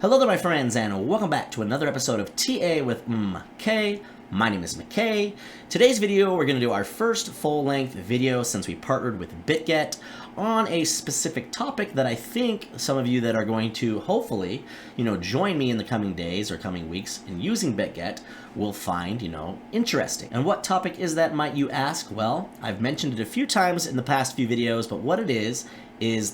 Hello there my friends and welcome back to another episode of TA with MK. My name is McKay. Today's video we're going to do our first full-length video since we partnered with BitGet on a specific topic that I think some of you that are going to hopefully, join me in the coming days or coming weeks in using BitGet will find, interesting. And what topic is that, might you ask? Well, I've mentioned it a few times in the past few videos, but what it is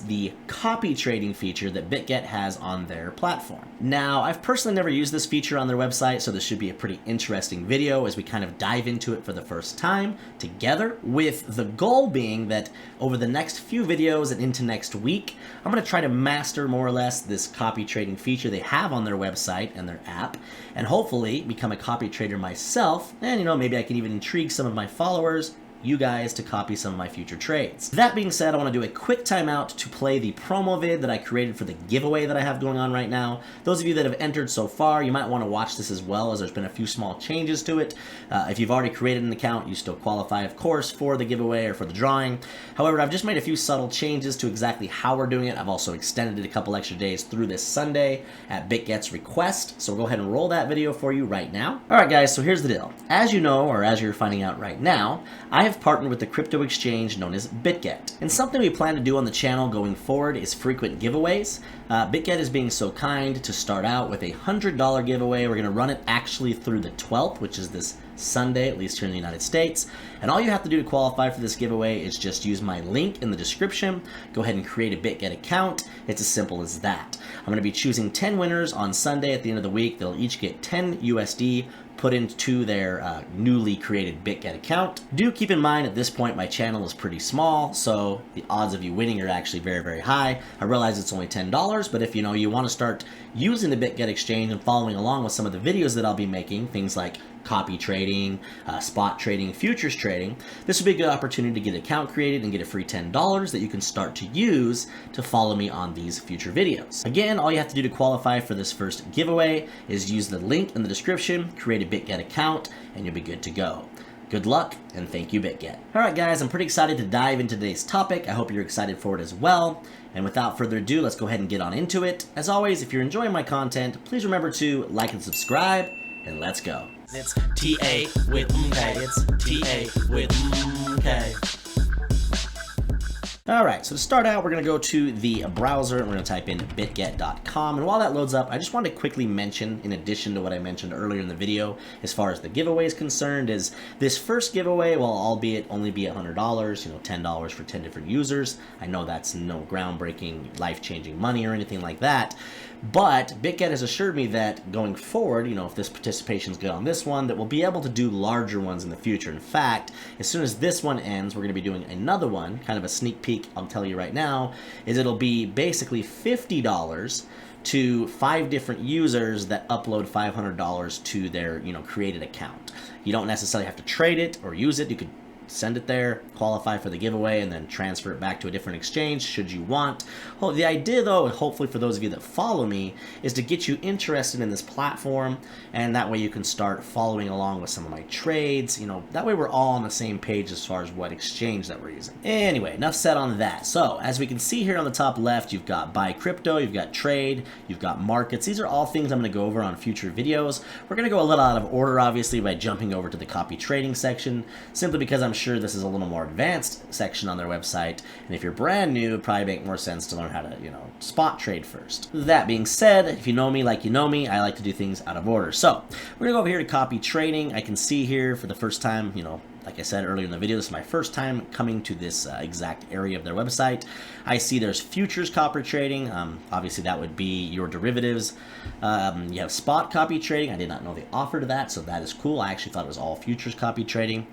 the copy trading feature that BitGet has on their platform. Now, I've personally never used this feature on their website, so this should be a pretty interesting video as we kind of dive into it for the first time together, with the goal being that over the next few videos and into next week, I'm going to try to master more or less this copy trading feature they have on their website and their app, and hopefully become a copy trader myself, and maybe I can even intrigue some of my followers, you guys, to copy some of my future trades. That being said, I want to do a quick timeout to play the promo vid that I created for the giveaway that I have going on right now. Those of you that have entered so far, you might want to watch this as well, as there's been a few small changes to it. If you've already created an account, you still qualify, of course, for the giveaway or for the drawing. However, I've just made a few subtle changes to exactly how we're doing it. I've also extended it a couple extra days through this Sunday at BitGet's request, so we'll go ahead and roll that video for you right now. Alright guys, so here's the deal. As you know, or as you're finding out right now, I have partnered with the crypto exchange known as BitGet. And something we plan to do on the channel going forward is frequent giveaways. BitGet is being so kind to start out with a $100 giveaway. We're going to run it actually through the 12th, which is this Sunday, at least here in the United States. And all you have to do to qualify for this giveaway is just use my link in the description. Go ahead and create a BitGet account. It's as simple as that. I'm going to be choosing 10 winners on Sunday at the end of the week. They'll each get 10 USD put into their newly created BitGet account. Do keep in mind at this point my channel is pretty small, so the odds of you winning are actually very, very high. I realize it's only $10, but if you want to start using the BitGet exchange and following along with some of the videos that I'll be making, things like copy trading, spot trading, futures trading, this would be a good opportunity to get an account created and get a free $10 that you can start to use to follow me on these future videos. Again, all you have to do to qualify for this first giveaway is use the link in the description, create a BitGet account, and you'll be good to go. Good luck, and thank you, BitGet. Alright guys, I'm pretty excited to dive into today's topic. I hope you're excited for it as well. And without further ado, let's go ahead and get on into it. As always, if you're enjoying my content, please remember to like and subscribe, and let's go. It's TA with MK. It's TA with MK. Alright, so to start out, we're going to go to the browser and we're going to type in bitget.com. And while that loads up, I just wanted to quickly mention, in addition to what I mentioned earlier in the video, as far as the giveaway is concerned, is this first giveaway will albeit only be $100, $10 for 10 different users. I know that's no groundbreaking, life-changing money or anything like that. But BitGet has assured me that going forward, if this participation is good on this one, that we'll be able to do larger ones in the future. In fact, as soon as this one ends, we're going to be doing another one, kind of a sneak peek, I'll tell you right now, is it'll be basically $50 to 5 different users that upload $500 to their, created account. You don't necessarily have to trade it or use it. You could send it there, qualify for the giveaway, and then transfer it back to a different exchange should you want. Well, the idea though, and hopefully for those of you that follow me, is to get you interested in this platform, and that way you can start following along with some of my trades. That way we're all on the same page as far as what exchange that we're using. Anyway, enough said on that. So as we can see here on the top left, you've got buy crypto, you've got trade, you've got markets. These are all things I'm going to go over on future videos. We're going to go a little out of order, obviously, by jumping over to the copy trading section, simply because I'm sure this is a little more advanced section on their website, and if you're brand new, it'd probably make more sense to learn how to, spot trade first. That being said, if you know me like you know me, I like to do things out of order. So we're gonna go over here to copy trading. I can see here for the first time, like I said earlier in the video, this is my first time coming to this exact area of their website. I see there's futures copy trading. Obviously that would be your derivatives. You have spot copy trading. I did not know they offered that, so that is cool. I actually thought it was all futures copy trading.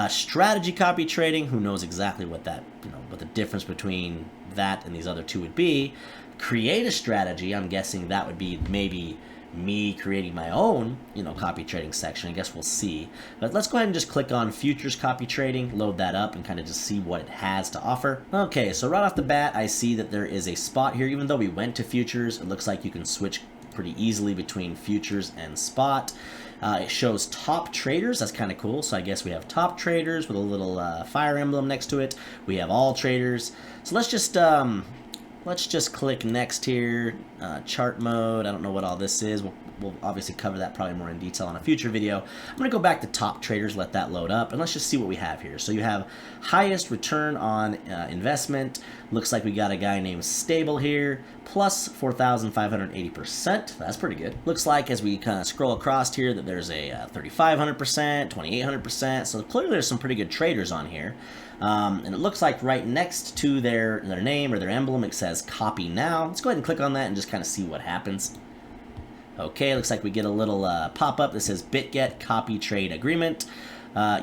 Strategy copy trading. Who knows exactly what that, what the difference between that and these other two would be. Create a strategy. I'm guessing that would be maybe me creating my own, copy trading section. I guess we'll see. But let's go ahead and just click on futures copy trading, load that up, and kind of just see what it has to offer. Okay, so right off the bat, I see that there is a spot here. Even though we went to futures, it looks like you can switch pretty easily between futures and spot. It shows top traders. That's kind of cool. So I guess we have top traders with a little fire emblem next to it. We have all traders. So let's just let's just click next here. Chart mode, I don't know what all this is. We'll obviously cover that probably more in detail in a future video. I'm going to go back to top traders, let that load up, and let's just see what we have here. So you have highest return on investment. Looks like we got a guy named Stable here, plus 4,580%. That's pretty good. Looks like as we kind of scroll across here that there's a 3,500%, 2,800%. So clearly there's some pretty good traders on here. And it looks like right next to their name or their emblem, it says copy now. Let's go ahead and click on that and just kind of see what happens. Okay, looks like we get a little pop-up that says BitGet Copy Trade Agreement.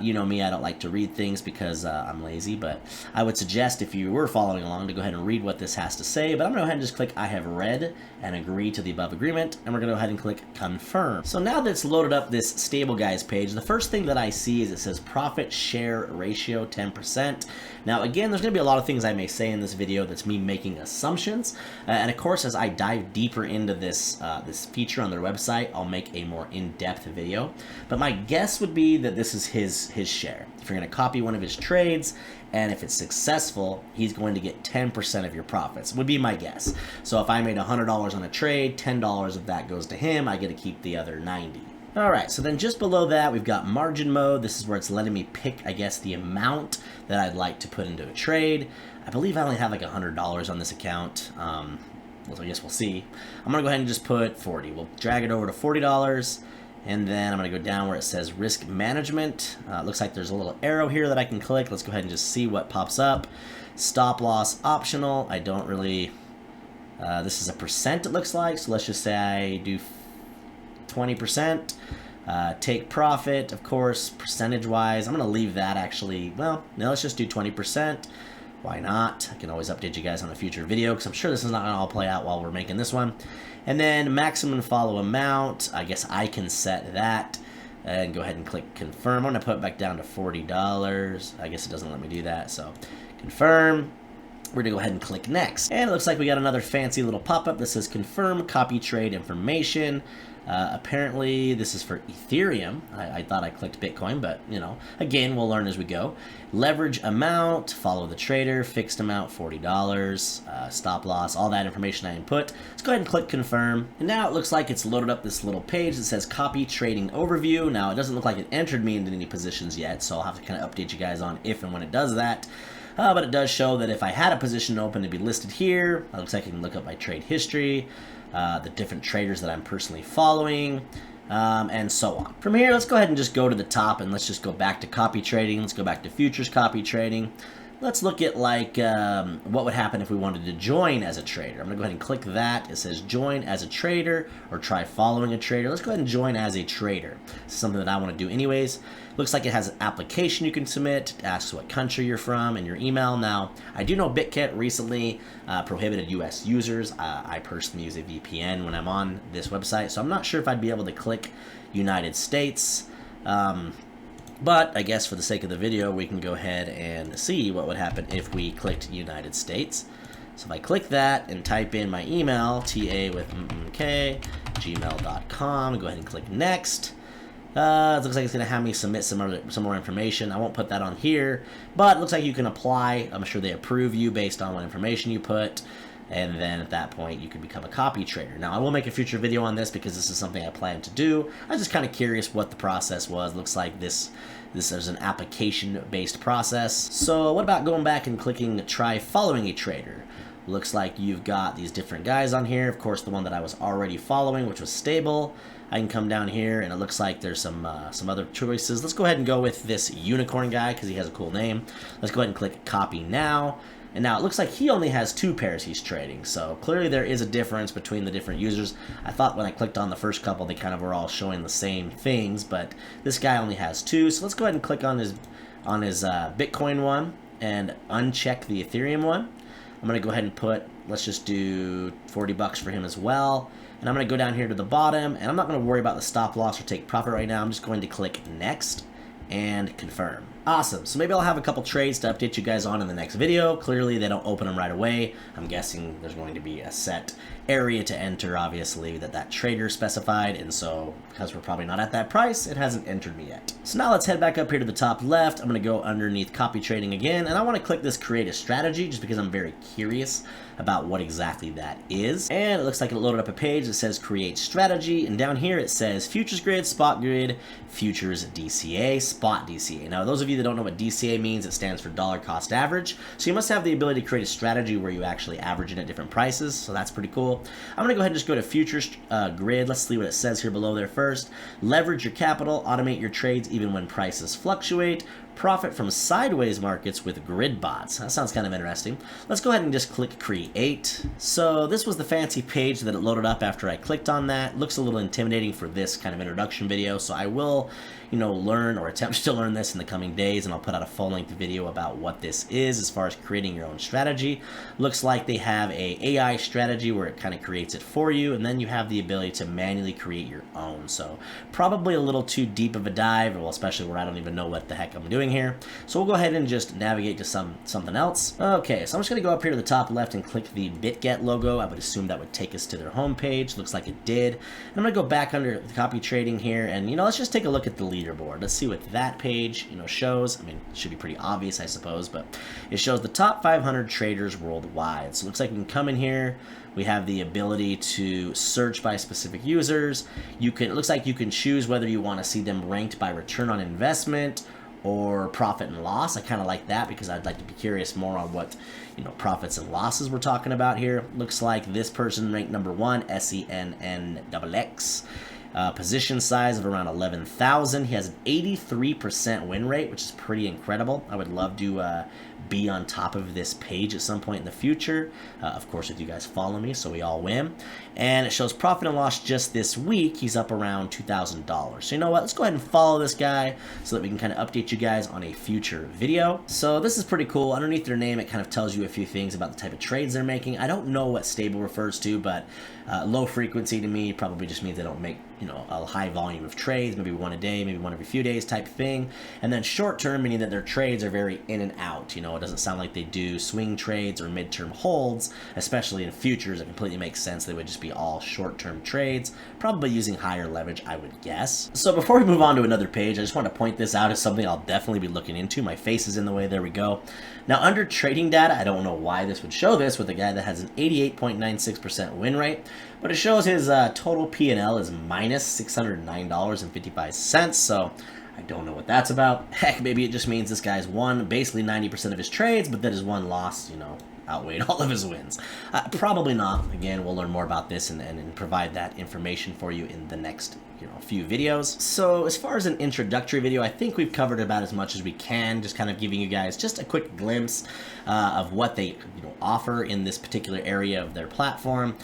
You know me, I don't like to read things because I'm lazy, but I would suggest if you were following along to go ahead and read what this has to say. But I'm going to go ahead and just click I have read and agree to the above agreement, and we're going to go ahead and click confirm. So now that it's loaded up this Stable Guys page, the first thing that I see is it says profit share ratio 10%. Now again, there's going to be a lot of things I may say in this video that's me making assumptions, and of course as I dive deeper into this this feature on their website, I'll make a more in-depth video. But my guess would be that this is his share. If you're going to copy one of his trades, and if it's successful, he's going to get 10% of your profits, would be my guess. So if I made $100 on a trade, $10 of that goes to him, I get to keep the other 90. Alright, so then just below that, we've got margin mode. This is where it's letting me pick, I guess, the amount that I'd like to put into a trade. I believe I only have like $100 on this account. Well, I guess we'll see. I'm going to go ahead and just put 40. We'll drag it over to $40. And then I'm going to go down where it says risk management. Looks like there's a little arrow here that I can click. Let's go ahead and just see what pops up. Stop loss optional. I don't really... this is a percent it looks like. So let's just say I do 20%. Take profit, of course, percentage-wise. I'm going to leave that actually. Well, no, let's just do 20%. Why not? I can always update you guys on a future video because I'm sure this is not going to all play out while we're making this one. And then maximum follow amount, I guess I can set that and go ahead and click confirm. I'm going to put it back down to $40. I guess it doesn't let me do that, so confirm. We're going to go ahead and click next. And it looks like we got another fancy little pop-up that says confirm copy trade information. Apparently this is for Ethereum. I thought I clicked Bitcoin, but you know, again, we'll learn as we go. Leverage amount, follow the trader, fixed amount $40, stop loss, all that information I input. Let's go ahead and click confirm. And now it looks like it's loaded up this little page that says copy trading overview. Now it doesn't look like it entered me into any positions yet, so I'll have to kind of update you guys on if and when it does that. But it does show that if I had a position open, it'd be listed here. It looks like I can look up my trade history, the different traders that I'm personally following, and so on. From here, let's go ahead and just go to the top, and let's just go back to copy trading. Let's go back to futures copy trading. Let's look at like what would happen if we wanted to join as a trader. I'm going to go ahead and click that. It says join as a trader or try following a trader. Let's go ahead and join as a trader. This is something that I want to do anyways. Looks like it has an application you can submit. It asks what country you're from and your email. Now, I do know BitGet recently prohibited US users. I personally use a VPN when I'm on this website, so I'm not sure if I'd be able to click United States. But I guess for the sake of the video, we can go ahead and see what would happen if we clicked United States. So if I click that and type in my email, ta@gmail.com, go ahead and click next. It looks like it's going to have me submit some more information. I won't put that on here, but it looks like you can apply. I'm sure they approve you based on what information you put. And then at that point, you can become a copy trader. Now, I will make a future video on this because this is something I plan to do. I was just kind of curious what the process was. Looks like this is an application-based process. So what about going back and clicking try following a trader? Looks like you've got these different guys on here. Of course, the one that I was already following, which was Stable. I can come down here, and it looks like there's some other choices. Let's go ahead and go with this unicorn guy because he has a cool name. Let's go ahead and click copy now. And now it looks like he only has 2 pairs he's trading, so clearly there is a difference between the different users. I thought when I clicked on the first couple, they kind of were all showing the same things, but this guy only has 2. So let's go ahead and click on his Bitcoin one and uncheck the Ethereum one. I'm going to go ahead and put, let's just do 40 bucks for him as well. And I'm going to go down here to the bottom, and I'm not going to worry about the stop loss or take profit right now. I'm just going to click next and confirm. Awesome. So maybe I'll have a couple trades to update you guys on in the next video. Clearly, they don't open them right away. I'm guessing there's going to be a set area to enter, obviously, that trader specified. And so, because we're probably not at that price, it hasn't entered me yet. So now let's head back up here to the top left. I'm going to go underneath copy trading again. And I want to click this create a strategy just because I'm very curious about what exactly that is. And it looks like it loaded up a page that says create strategy, and down here it says futures grid, spot grid, futures DCA, spot DCA. Now those of you that don't know what DCA means, it stands for dollar cost average. So you must have the ability to create a strategy where you actually average it at different prices, so that's pretty cool. I'm gonna go ahead and just go to futures grid. Let's see what it says here below there first. Leverage your capital, automate your trades even when prices fluctuate, profit from sideways markets with grid bots. That sounds kind of interesting. Let's go ahead and just click create. So this was the fancy page that it loaded up after I clicked on that. Looks a little intimidating for this kind of introduction video, so I will, you know, learn or attempt to learn this in the coming days, and I'll put out a full-length video about what this is as far as creating your own strategy. Looks like they have a AI strategy where it kind of creates it for you, and then you have the ability to manually create your own. So probably a little too deep of a dive, well, especially where I don't even know what the heck I'm doing here. So we'll go ahead and just navigate to something else. Okay, so I'm just going to go up here to the top left and click the BitGet logo. I would assume that would take us to their homepage. Looks like it did. And I'm going to go back under the copy trading here, and, you know, let's just take a look at the leaderboard. Let's see what that page, you know, shows. I mean, it should be pretty obvious, I suppose, but it shows the top 500 traders worldwide. So it looks like we can come in here. We have the ability to search by specific users. It looks like you can choose whether you want to see them ranked by return on investment or profit and loss. I kind of like that because I'd like to be curious more on what, you know, profits and losses we're talking about here. Looks like this person ranked number 1, SENNXX. Position size of around 11,000. He has an 83% win rate, which is pretty incredible. I would love to be on top of this page at some point in the future. Of course, if you guys follow me, so we all win. And it shows profit and loss just this week. He's up around $2,000. So you know what? Let's go ahead and follow this guy so that we can kind of update you guys on a future video. So this is pretty cool. Underneath their name, it kind of tells you a few things about the type of trades they're making. I don't know what stable refers to, but low frequency to me probably just means they don't make, you know, a high volume of trades, maybe one a day, maybe one every few days type thing. And then short term, meaning that their trades are very in and out. You know, it doesn't sound like they do swing trades or midterm holds, especially in futures. It completely makes sense. They would just be all short-term trades, probably using higher leverage, I would guess. So before we move on to another page, I just want to point this out as something I'll definitely be looking into. My face is in the way. There we go. Now, under trading data, I don't know why this would show this with a guy that has an 88.96% win rate, but it shows his total P&L is minus $609.55. So I don't know what that's about. Heck, maybe it just means this guy's won basically 90% of his trades, but that his one loss, you know, outweighed all of his wins. Probably not. Again, we'll learn more about this and provide that information for you in the next, you know, few videos. So as far as an introductory video, I think we've covered about as much as we can, just kind of giving you guys just a quick glimpse of what they, you know, offer in this particular area of their platform.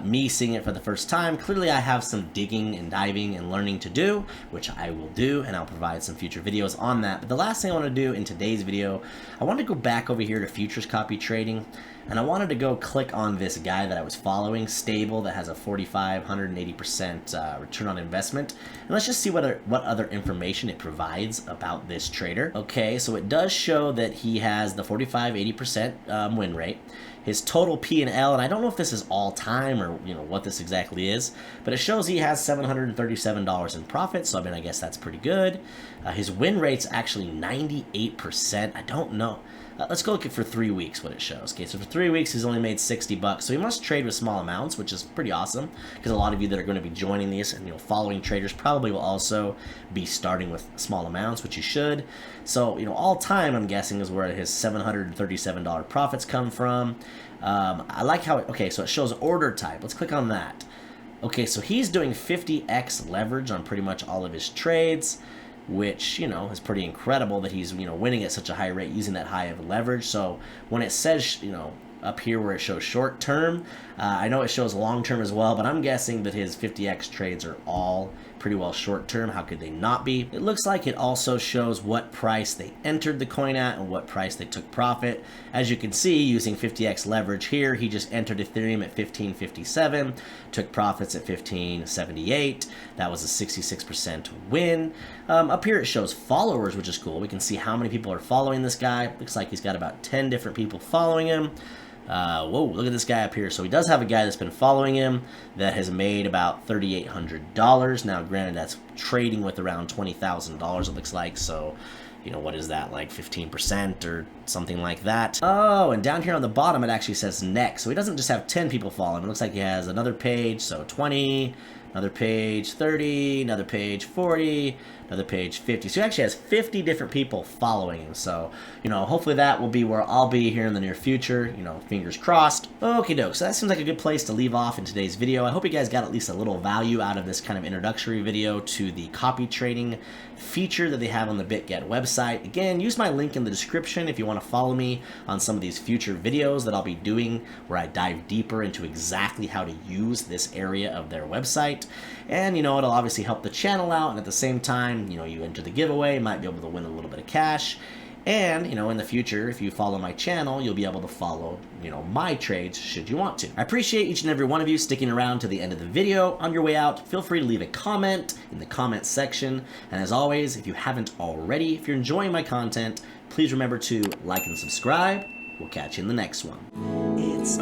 Me seeing it for the first time, clearly I have some digging and diving and learning to do, which I will do, and I'll provide some future videos on that. But the last thing I want to do in today's video, I want to go back over here to futures copy trading, and I wanted to go click on this guy that I was following, Stable, that has a 4,580% return on investment. And let's just see what other information it provides about this trader. Okay, so it does show that he has the 45-80% win rate. His total P&L, and I don't know if this is all time or, you know, what this exactly is, but it shows he has $737 in profit, so I mean, I guess that's pretty good. His win rate's actually 98%. I don't know. Let's go look at for 3 weeks what it shows. Okay, so for 3 weeks he's only made $60, so he must trade with small amounts, which is pretty awesome, because a lot of you that are going to be joining these and, you know, following traders probably will also be starting with small amounts, which you should. So, you know, all time, I'm guessing, is where his $737 profits come from. I like how okay, so it shows order type. Let's click on that. Okay, so he's doing 50x leverage on pretty much all of his trades, which, you know, is pretty incredible that he's, you know, winning at such a high rate using that high of leverage. So when it says, you know, up here where it shows short term, I know it shows long term as well, but I'm guessing that his 50x trades are all pretty well short term. How could they not be? It looks like it also shows what price they entered the coin at and what price they took profit. As you can see, using 50x leverage here, he just entered Ethereum at 1557, took profits at 1578. That was a 66% win. Up here it shows followers, which is cool. We can see how many people are following this guy. Looks like he's got about 10 different people following him. Whoa, look at this guy up here. So he does have a guy that's been following him that has made about $3,800. Now, granted, that's trading with around $20,000, it looks like. So, you know, what is that, like 15% or something like that. Oh, and down here on the bottom, it actually says next. So he doesn't just have 10 people following. It looks like he has another page, so 20, another page 30, another page 40, another page 50. So he actually has 50 different people following him. So, you know, hopefully that will be where I'll be here in the near future. You know, fingers crossed. Okie doke. So that seems like a good place to leave off in today's video. I hope you guys got at least a little value out of this kind of introductory video to the copy trading feature that they have on the BitGet website. Again, use my link in the description if you want to follow me on some of these future videos that I'll be doing where I dive deeper into exactly how to use this area of their website. And, you know, it'll obviously help the channel out, and at the same time, you know, you enter the giveaway, might be able to win a little bit of cash. And, you know, in the future, if you follow my channel, you'll be able to follow, you know, my trades should you want to. I appreciate each and every one of you sticking around to the end of the video. On your way out, feel free to leave a comment in the comment section. And as always, if you haven't already, if you're enjoying my content, please remember to like and subscribe. We'll catch you in the next one. It's